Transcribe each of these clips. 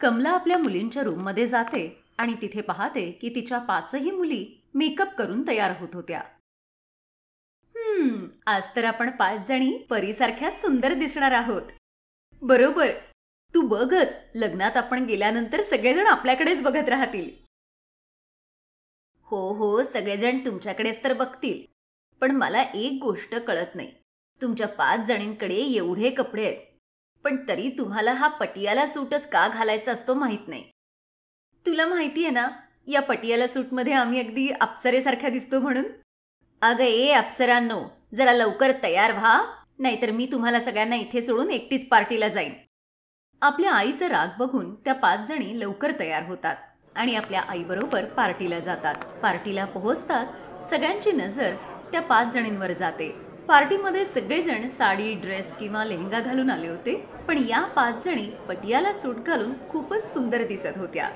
कमला आपल्या मुलींच्या रूममध्ये जाते आणि तिथे पाहते की तिच्या 5ही मुली मेकअप करून तयार होत होत्या. आज तर आपण 5 जणी परीसारख्या सुंदर दिसणार आहोत. बरोबर, तू बघच, लग्नात आपण गेल्यानंतर सगळेजण आपल्याकडेच बघत राहतील. हो हो, सगळेजण तुमच्याकडेच तर बघतील. पण मला एक गोष्ट कळत नाही, तुमच्या 5 जणींकडे एवढे कपडे आहेत, पण तरी तुम्हाला हा पटियाला सूटच का घालायचा असतो माहित नाही. तुला माहिती आहे ना, या पटियाला सूटमध्ये आम्ही अगदी अप्सरेसारख्या दिसतो म्हणून. अगं ए अप्सरांनो, जरा लवकर तयार व्हा, नाहीतर मी तुम्हाला सगळ्यांना इथे सोडून एकटीच पार्टीला जाईन. आपल्या आईचा राग बघून त्या 5 जणी लवकर तयार होतात आणि आपल्या आईबरोबर पार्टीला जातात. पार्टीला पोहोचताच सगळ्यांची नजर त्या 5 जणींवर जाते. पार्टीमध्ये सगळेजण साडी, ड्रेस किंवा लेहंगा घालून आले होते, पण या 5 जणी पटियाला सूट घालून खूपच सुंदर दिसत होत्या.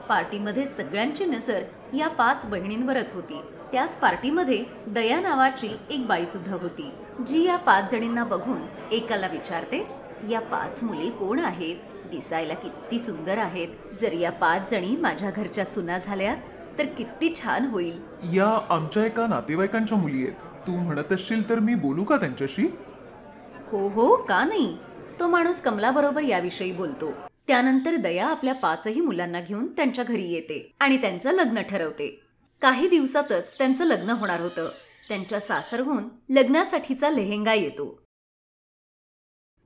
पार्टीमध्ये सगळ्यांची नजर या 5 बहिणींवरच होती. त्याच पार्टीमध्ये दया नावाची एक बाई सुद्धा होती, जी या 5 जणींना बघून एकाला विचारते, या 5 मुली कोण आहेत? दिसायला किती सुंदर आहेत. जर या 5 जणी माझ्या घरच्या सुना झाल्या तर किती छान होईल. या आमच्या एका नातेवाईकांच्या मुली आहेत. तू म्हणत असशील तर मी बोलू का त्यांच्याशी? हो हो, का नाही. तो माणूस कमलाबरोबर याविषयी बोलतो. त्यानंतर दया आपल्या 5ही मुलांना घेऊन त्यांच्या घरी येते आणि त्यांचं लग्न ठरवते. काही दिवसातच त्यांचं लग्न होणार होतं. त्यांच्या सासरहून लग्नासाठीचा लेहेंगा येतो.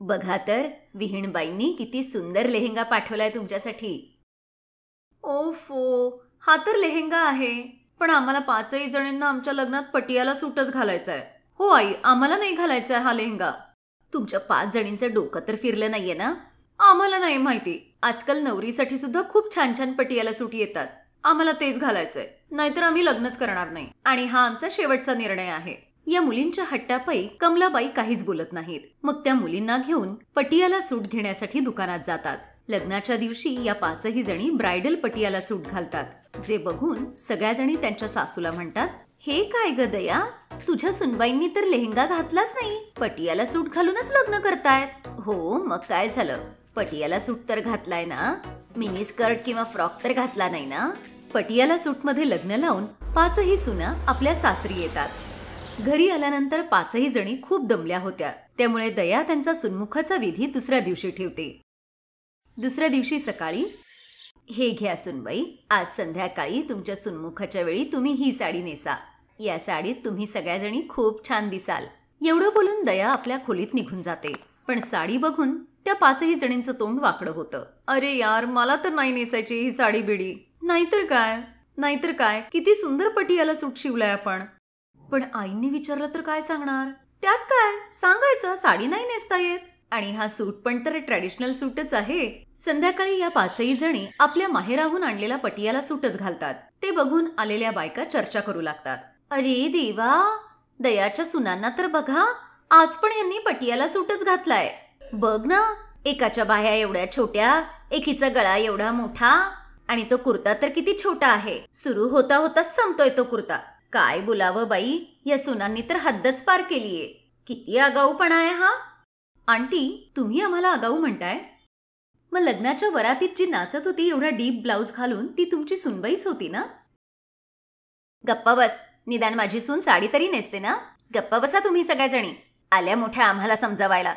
बघा तर, विहीणबाईंनी किती सुंदर लेहेंगा पाठवलाय तुमच्यासाठी. ओफो, हा तर लेहेंगा आहे, पण आम्हाला 5ही जणींना आमच्या लग्नात पटियाला सूटच घालायचा आहे. हो आई, आम्हाला नाही घालायचा हा लेहेंगा. तुमच्या 5 जणींचं डोकं तर फिरलं नाहीये ना? आम्हाला नाही माहिती, आजकाल नवरीसाठी सुद्धा खूप छान छान पटियाला सूट येतात. आम्हाला तेच घालायचंय, नाहीतर आम्ही लग्नच करणार नाही आणि हा आमचा शेवटचा निर्णय आहे. या मुलींच्या हट्टापायी कमलाबाई काहीच बोलत नाहीत. मग त्या मुलींना घेऊन पटियाला सूट घेण्यासाठी दुकानात जातात. लग्नाच्या दिवशी या 5ही जणी ब्रायडल पटियाला सूट घालतात, जे बघून सगळ्या जणी त्यांच्या सासूला म्हणतात, हे काय ग दया, तुझ्या सुनबाईंनी तर लेहेंगा घातलाच नाही, पटियाला सूट घालूनच लग्न करतायत. हो, मग काय झालं, पटियाला सूट तर घातलाय ना, मिनी स्कर्ट किंवा फ्रॉक तर घातला नाही ना. पटियाला सूटमध्ये लग्न लावून 5ही सुना आपल्या सासरी येतात. घरी आल्यानंतर 5ही जणी खूप दमल्या होत्या, त्यामुळे दया त्यांचा सुन्मुखाचा विधी दुसऱ्या दिवशी ठेवते. दुसऱ्या दिवशी सकाळी, हे घ्या सुनबाई, आज संध्याकाळी तुमच्या सुन्मुखाच्या वेळी तुम्ही ही साडी नेसा. या साडीत तुम्ही सगळ्याजणी खूप छान दिसाल. एवढं बोलून दया आपल्या खोलीत निघून जाते. पण साडी बघून त्या 5ही जणींचं तोंड वाकडं होतं. अरे यार, मला तर नाही नेसायची ही साडी बिडी. नाहीतर काय, किती सुंदर पटियाला सूट शिवलाय आपण. पण आईंनी विचारलं तर काय सांगणार? त्यात काय, सांगायचं साडी नाही नेसता येत. आणि हा सूट पण तर ट्रॅडिशनल सूटच आहे. संध्याकाळी या 5ही जणी आपल्या माहेराहून आणलेला पटियाला सूटच घालतात. ते बघून आलेल्या बायका चर्चा करू लागतात. अरे देवा, दयाच्या सुनांना तर बघा, आज पण यांनी पटियाला सूटच घातलाय. बघ ना, एकाच्या बाह्या एवढ्या छोट्या, एकीचा गळा एवढा मोठा, आणि तो कुर्ता तर किती छोटा आहे. सुरू होता होताच संपतोय तो कुर्ता. काय बोलावं बाई, या सुनांनी तर हद्दच पार केलीये. किती आगाऊपणा आहे हा. आंटी, तुम्ही आम्हाला आगाऊ म्हणताय? मग लग्नाच्या वरातीत जी नाचत होती एवढा डीप ब्लाउज घालून, ती तुमची सुनबाईच होती ना? गप्पा बस, निदान माझी सून साडी तरी नेसते ना. गप्पा बसा तुम्ही सगळ्याजणी, आल्या मोठ्या आम्हाला समजावायला.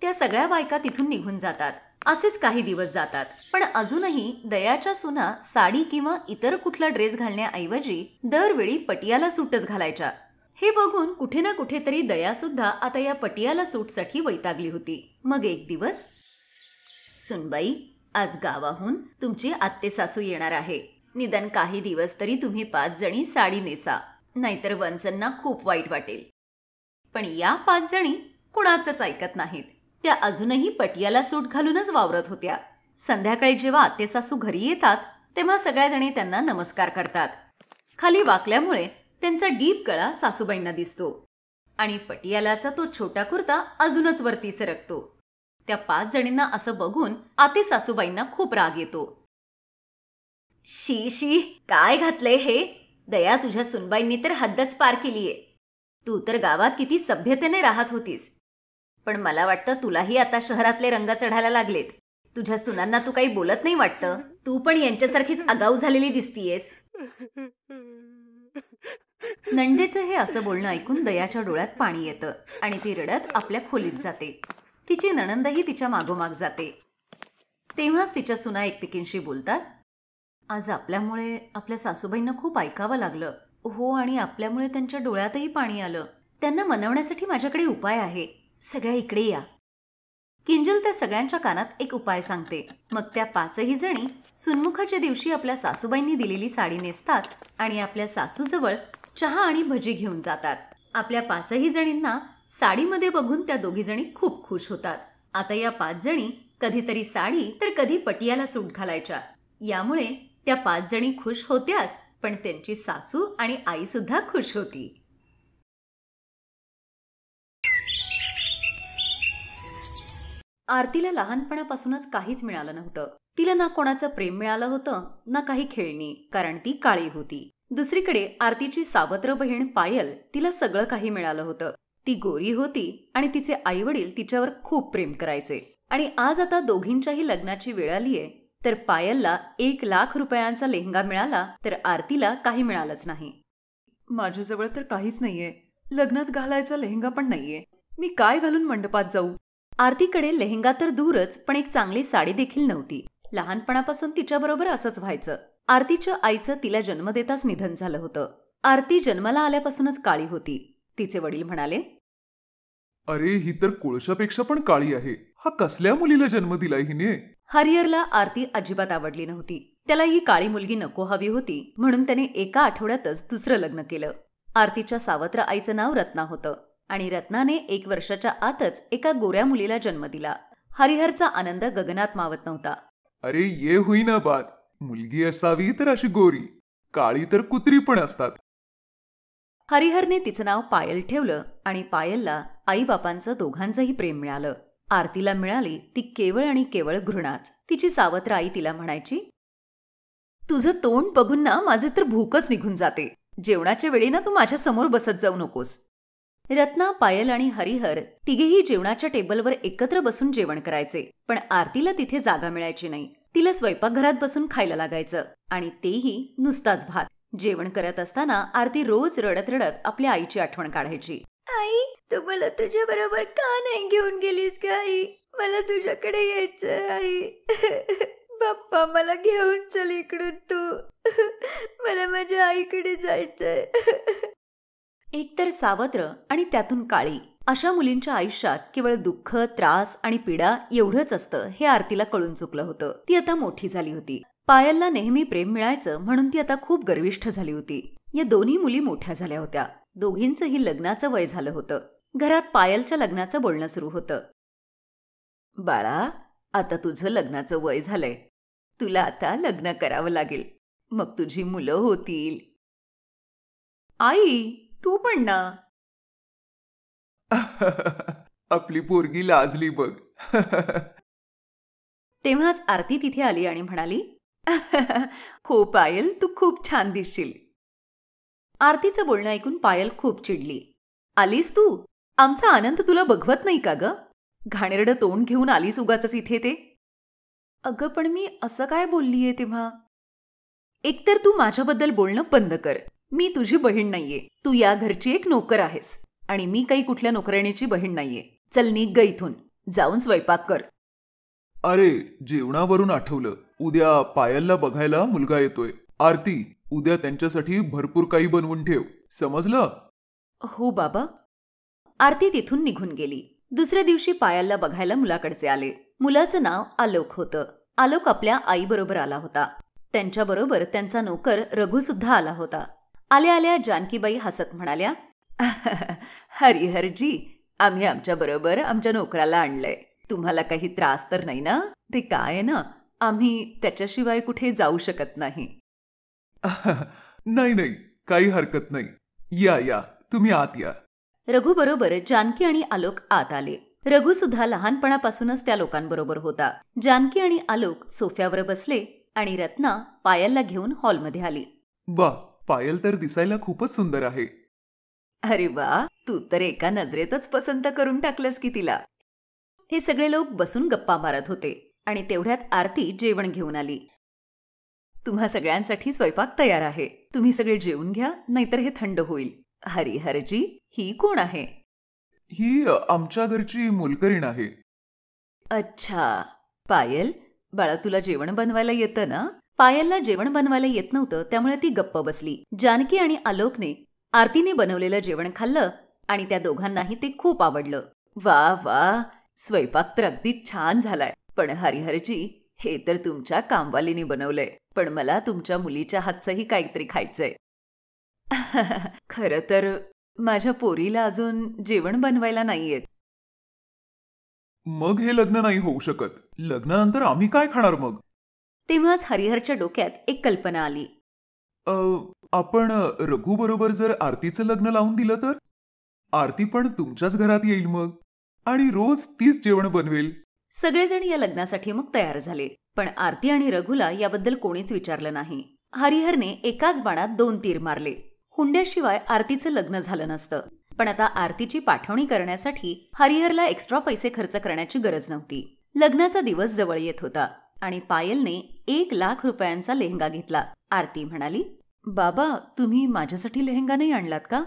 त्या सगळ्या बायका तिथून निघून जातात. असेच काही दिवस जातात, पण अजूनही दयाच्या सुना साडी किंवा इतर कुठला ड्रेस घालण्याऐवजी दरवेळी पटियाला सूटच घालायच्या. हे बघून कुठे ना कुठेतरी दया सुद्धा आता या पटियाला सूटसाठी वैतागली होती. मग एक दिवस, सुनबाई, आज गावाहून तुमची आत्ते सासू येणार आहे. निदान काही दिवस तरी तुम्ही 5 जणी साडी नेसा, नाहीतर वंचनना खूप वाईट वाटेल. पण या 5 जणी कुणाचंच ऐकत नाहीत. त्या अजूनही पटियाला सूट घालूनच वावरत होत्या. संध्याकाळी जेव्हा आत्ते सासू घरी येतात, तेव्हा सगळ्या जणी त्यांना नमस्कार करतात. खाली वाकल्यामुळे त्यांचा डीप गळा सासूबाईंना दिसतो आणि पटियालाचा तो छोटा कुर्ता अजूनच वरती सरकतो. त्या 5 जणींना असं बघून आते सासूबाईंना खूप राग येतो. शी शी, काय घातलंय हे? दया, तुझ्या सुनबाईंनी तर हद्दच पार केलीये. तू तर गावात किती सभ्यतेने राहत होतीस, पण मला वाटतं तुलाही आता शहरातले रंग चढायला लागलेत. तुझ्या सुनांना तू काही बोलत नाही वाटतं. तू पण यांच्यासारखीच आगाऊ झालेली दिसतीयेस. नंदेचं हे असं बोलणं ऐकून दयाच्या डोळ्यात पाणी येतं आणि ती रडत आपल्या खोलीत जाते. तिची नणंदही तिच्या मागोमाग जाते. तेव्हाच तिच्या सुना एकमेकींशी बोलतात. आज आपल्यामुळे आपल्या सासूबाईंना खूप ऐकावं लागलं. हो, आणि आपल्यामुळे त्यांच्या डोळ्यातही पाणी आलं. त्यांना मनवण्यासाठी माझ्याकडे उपाय आहे. सगळ्या इकडे या. किंजल त्या सगळ्यांच्या कानात एक उपाय सांगते. मग त्या 5ही जणी सुन्मुखाच्या दिवशी आपल्या सासूबाईंनी दिलेली साडी नेसतात आणि आपल्या सासूजवळ चहा आणि भजी घेऊन जातात. आपल्या 5ही जणींना साडीमध्ये बघून त्या 2घी जणी खूप खुश होतात. आता या 5 जणी कधीतरी साडी तर कधी पटियाला सूट घालायच्या. यामुळे त्या 5 जणी खुश होत्याच, पण त्यांची सासू आणि आई सुद्धा खुश होती. आरतीला लहानपणापासूनच काहीच मिळालं नव्हतं. तिला ना कोणाचं प्रेम मिळालं होतं, ना काही खेळणी, कारण ती काळी होती. दुसरीकडे आरतीची सावत्र बहीण पायल, तिला सगळं काही मिळालं होतं. ती गोरी होती आणि तिचे आईवडील तिच्यावर खूप प्रेम करायचे. आणि आज आता दोघींच्याही लग्नाची वेळ आलीये, तर पायलला 1,00,000 रुपयांचा लेहंगा मिळाला, तर आरतीला काही मिळालंच नाही. माझ्याजवळ तर काहीच नाहीये. लग्नात घालायचा लेहंगा पण नाहीये. मी काय घालून मंडपात जाऊ? आरतीकडे लेहंगा तर दूरच, पण एक चांगली साडी देखील नव्हती. लहानपणापासून तिच्याबरोबर असंच व्हायचं. आरतीच्या आईचं तिला जन्म देताच निधन झालं होतं. आरती जन्माला आल्यापासूनच काळी होती. तिचे वडील म्हणाले, अरे, ही तर कोळशापेक्षा पण काळी आहे. हा कसल्या मुलीला जन्म दिलाय हिने? हरिहरला आरती अजिबात आवडली नव्हती. त्याला ही काळी मुलगी नको हवी होती, म्हणून त्याने एका आठवड्यातच दुसरं लग्न केलं. आरतीच्या सावत्र आईचं नाव रत्ना होतं आणि रत्नाने 1 वर्षाच्या आतच एका गोऱ्या मुलीला जन्म दिला. हरिहरचा आनंद गगनात मावत नव्हता. अरे, ये होईना बात. मुलगी असावी तर अशी गोरी. काळी तर कुत्री पण असतात. हरिहरने तिचं नाव पायल ठेवलं आणि पायलला आईबापांचं दोघांचंही प्रेम मिळालं. आरतीला मिळाली ती केवळ आणि केवळ घृणाच. तिची सावत्र आई तिला म्हणायची, तुझं तोंड बघून ना माझे तर भूकच निघून जाते. जेवणाच्या वेळी ना तू माझ्या समोर बसत जाऊ नकोस. रत्ना, पायल आणि हरिहर तिघेही जेवणाच्या टेबलवर एकत्र बसून जेवण करायचे, पण आरतीला तिथे जागा मिळायची नाही. तिला स्वयंपाकघरात बसून खायला लागायचं, आणि तेही नुसताच भात. जेवण करत असताना आरती रोज रडत रडत आपल्या आईची आठवण काढायची. आई, तू मला तुझ्या बरोबर का नाही घेऊन गेलीस का आई? मला तुझ्याकडे यायचं आई. बाप्पा, मला घेऊन चल इकडून तू. मला माझ्या आईकडे जायचंय. एकतर सावत्र आणि त्यातून काळी, अशा मुलींच्या आयुष्यात केवळ दुःख, त्रास आणि पीडा एवढंच असतं हे आरतीला कळून चुकलं होतं. ती आता मोठी झाली होती. पायलला नेहमी प्रेम मिळायचं म्हणून ती आता खूप गर्विष्ठ झाली होती. या दोन्ही मुली मोठ्या झाल्या होत्या. दोघींचंही लग्नाचं वय झालं होतं. घरात पायलच्या लग्नाचं बोलणं सुरू होतं. बाळा, आता तुझं लग्नाचं वय झालंय. तुला आता लग्न करावं लागेल. मग तुझी मुलं होतील. आई, तू पण ना. आपली पोरगी लाजली बघ. तेव्हाच आरती तिथे आली आणि म्हणाली, हो पायल, तू खूप छान दिसशील. आरतीचं बोलणं ऐकून पायल खूप चिडली. आलीस तू? आमचा आनंद तुला बघवत नाही का ग? घाणेरडं तोंड घेऊन आलीस उगाचच इथे ते. अगं, पण मी असं काय बोललीये तेव्हा? एकतर तू माझ्याबद्दल बोलणं बंद कर. मी तुझी बहीण नाहीये. तू या घरची एक नोकर आहेस आणि मी काही कुठल्या नोकराणीची बहीण नाहीये. चल निघ ग इथून. जाऊन स्वयंपाक कर. अरे, जेवणावरून आठवलं. उद्या पायलला बघायला मुलगा येतोय. आरती, उद्या त्यांच्यासाठी भरपूर काही बनवून ठेव. समजलं? हो बाबा. आरती तिथून निघून गेली. दुसऱ्या दिवशी पायलला बघायला मुलाकडचे आले. मुलाचं नाव आलोक होतं. आलोक आपल्या आईबरोबर आला होता. त्यांच्याबरोबर त्यांचा नोकर रघु सुद्धा आला होता. आल्या आल्या जानकीबाई हसत म्हणाल्या, हरिहरजी, आम्ही आमच्याबरोबर आमच्या नोकराला आणलंय. तुम्हाला काही त्रास तर नाही ना? ते काय ना, आम्ही त्याच्याशिवाय कुठे जाऊ शकत नाही. नाही नाही, काही हरकत नाही. या या, तुम्ही आत या. रघु बरोबर जानकी आणि आलोक आत आले. रघु सुद्धा लहानपणापासूनच त्या लोकांबरोबर होता. जानकी आणि आलोक सोफ्यावर बसले आणि रत्ना पायलला घेऊन हॉलमध्ये आली. वा, पायल तर दिसायला खूपच सुंदर आहे. अरे वा, तू तर एका नजरेतच पसंत करून टाकलंस की तिला. हे सगळे लोक बसून गप्पा मारत होते. आणि तेवढ्यात आरती जेवण घेऊन आली. तुम्हा सगळ्यांसाठी स्वयंपाक तयार आहे. तुम्ही सगळे जेवून घ्या, नाहीतर हे थंड होईल. हरिहरजी, ही कोण आहे? ही आमच्या घरची मोलकरीण आहे. अच्छा. पायल, बाळा तुला जेवण बनवायला येतं ना? पायलला जेवण बनवायला येत नव्हतं, त्यामुळे ती गप्प बसली. जानकी आणि आलोकने आरतीने बनवलेलं जेवण खाल्लं आणि त्या दोघांनाही ते खूप आवडलं. वा वा, स्वयंपाक तर अगदी छान झालाय. पण हरिहरजी, हे तर तुमच्या कामवालीने बनवलंय. पण मला तुमच्या मुलीच्या हातचंही काहीतरी खायचंय. खरं तर माझ्या पोरीला अजून जेवण बनवायला नाही येत. मग हे लग्न नाही होऊ शकत. लग्नानंतर आम्ही काय खाणार मग? तेव्हाच हरिहरच्या डोक्यात एक कल्पना आली. आपण रघु बरोबर जर आरतीचं लग्न लावून दिलं तर? आरती पण तुमच्याच घरात येईल मग, आणि रोज तीच जेवण बनवेल. सगळेजण या लग्नासाठी मग तयार झाले. पण आरती आणि रघुला याबद्दल कोणीच विचारलं नाही. हरिहरने एकाच बाणात 2 तीर मारले. हुंड्याशिवाय आरतीचं लग्न झालं नसतं. पण आता आरतीची पाठवणी करण्यासाठी हरिहरला एक्स्ट्रा पैसे खर्च करण्याची गरज नव्हती. लग्नाचा दिवस जवळ येत होता आणि पायलने 1,00,000 रुपयांचा लेहंगा घेतला. आरती म्हणाली, बाबा, तुम्ही माझ्यासाठी लेहंगा नाही आणलात का?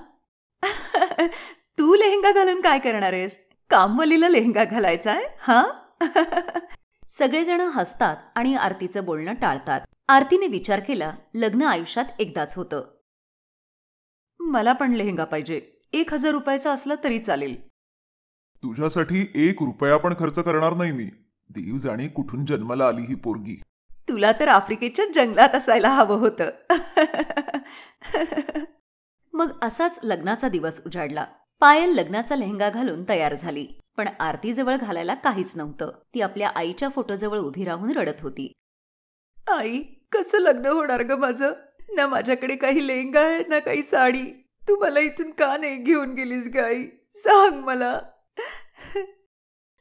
तू लेहंगा घालून काय करणार आहेस? कामवालीला लेहंगा घालायचाय हा? सगळेजण हसतात आणि आरतीचं बोलणं टाळतात. आरतीने विचार केला, लग्न आयुष्यात एकदाच होतं. मला पण लेहंगा पाहिजे. 1,000 रुपयाचा असला तरी चालेल. तुझ्यासाठी 1 रुपया पण खर्च करणार नाही मी. देव जाणे कुठून जन्माला आली ही पोरगी. तुला तर आफ्रिकेच्या जंगलात असायला हवं होतं. मग असाच लग्नाचा दिवस उजाडला. पायल लग्नाचा लेहंगा घालून तयार झाली. पण आरतीजवळ घालायला काहीच नव्हतं. ती आपल्या आईच्या फोटोजवळ उभी राहून रडत होती. आई, कसं लग्न होणार ग माझं? ना माझ्याकडे काही लेहंगा आहे ना काही साडी. तू मला इथून का नाही घेऊन गेलीस ग आई? सांग मला.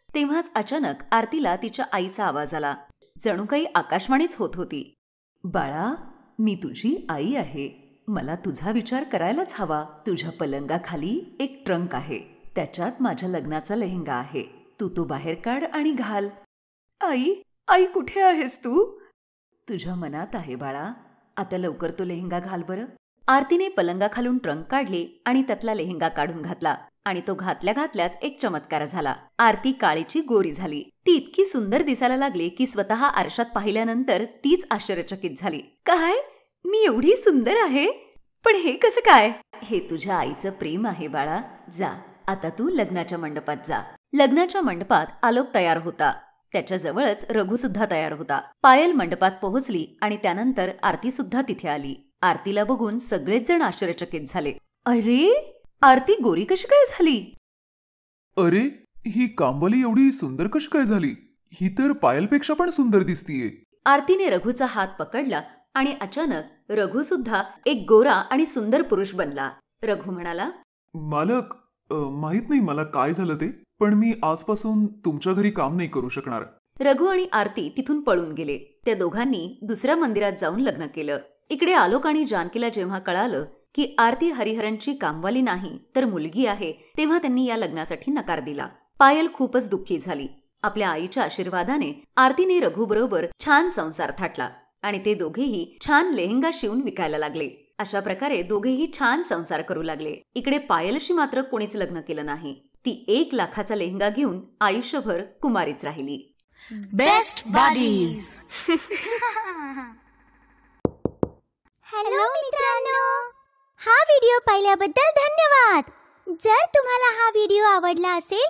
तेव्हाच अचानक आरतीला तिच्या आईचा आवाज आला. जणू काही आकाशवाणीच होत होती. बाळा, मी तुझी आई आहे. मला तुझा विचार करायलाच हवा. तुझ्या पलंगाखाली एक ट्रंक आहे. त्याच्यात माझ्या लग्नाचा लेहंगा आहे. तू तो बाहेर काढ आणि घाल. आई, आई कुठे आहेस तू? तुझ्या मनात आहे बाळा. आता लवकर तो लेहंगा घाल बरं. आरतीने पलंगाखालून ट्रंक काढले आणि त्यातला लेहंगा काढून घातला आणि तो घातल्या घातल्याच एक चमत्कार झाला. आरती काळीची गोरी झाली. ती इतकी सुंदर दिसायला लागली की स्वतः आरशात पाहिल्यानंतर तीच आश्चर्यचकित झाली. काय, मी एवढी सुंदर आहे? पण हे कसं काय? हे तुझ्या आईचं प्रेम आहे बाळा. जा, आता तू लग्नाच्या मंडपात जा. लग्नाच्या मंडपात आलोक तयार होता. त्याच्याजवळच रघु सुद्धा तयार होता. पायल मंडपात पोहोचली आणि त्यानंतर आरती सुद्धा तिथे आली. आरतीला बघून सगळेच जण आश्चर्यचकित झाले. अरे, आरती गोरी कशी काय झाली? अरे, ही कामवाली एवढी सुंदर कशी काय झाली? ही तर पायलपेक्षा पण सुंदर दिसतीये. आरतीने रघुचा हात पकडला आणि अचानक रघु सुद्धा एक गोरा आणि सुंदर पुरुष बनला. रघु म्हणाला, मालक, माहित नाही मला काय झालं ते, पण मी आजपासून तुमच्या घरी काम नाही करू शकणार. रघु आणि आरती तिथून पळून गेले. त्या दोघांनी दुसऱ्या मंदिरात जाऊन लग्न केलं. इकडे आलोक आणि जानकीला जेव्हा कळालं की आरती हरिहरनची कामवाली नाही तर मुलगी आहे, तेव्हा त्यांनी या लग्नासाठी नकार दिला. पायल खूपच दुःखी झाली. आपल्या आईच्या आशीर्वादाने आरतीने रघु बरोबर छान संसार थाटला आणि ते दोघेही छान लेहंगा शिवून विकायला लागले. अशा प्रकारे दोघेही छान संसार करू लागले. इकडे पायलशी मात्र कोणीच लग्न केलं नाही. ती 1,00,000चा लेहंगा घेऊन आयुष्यभर कुमारीच राहिली. Best buddies. हॅलो मित्रांनो, हा व्हिडिओ पाहिल्याबद्दल धन्यवाद. जर तुम्हाला हा व्हिडिओ आवडला असेल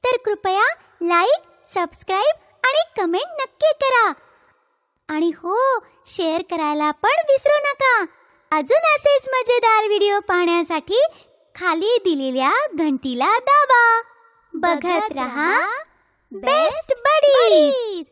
तर कृपया लाईक, सबस्क्राईब आणि कमेंट नक्की करा. आणि हो, शेअर करायला पण विसरू नका. अजून असेच मजेदार व्हिडिओ पाहण्यासाठी खाली दिलेल्या घंटीला दाबा. बघत रहा बेस्ट बडीज.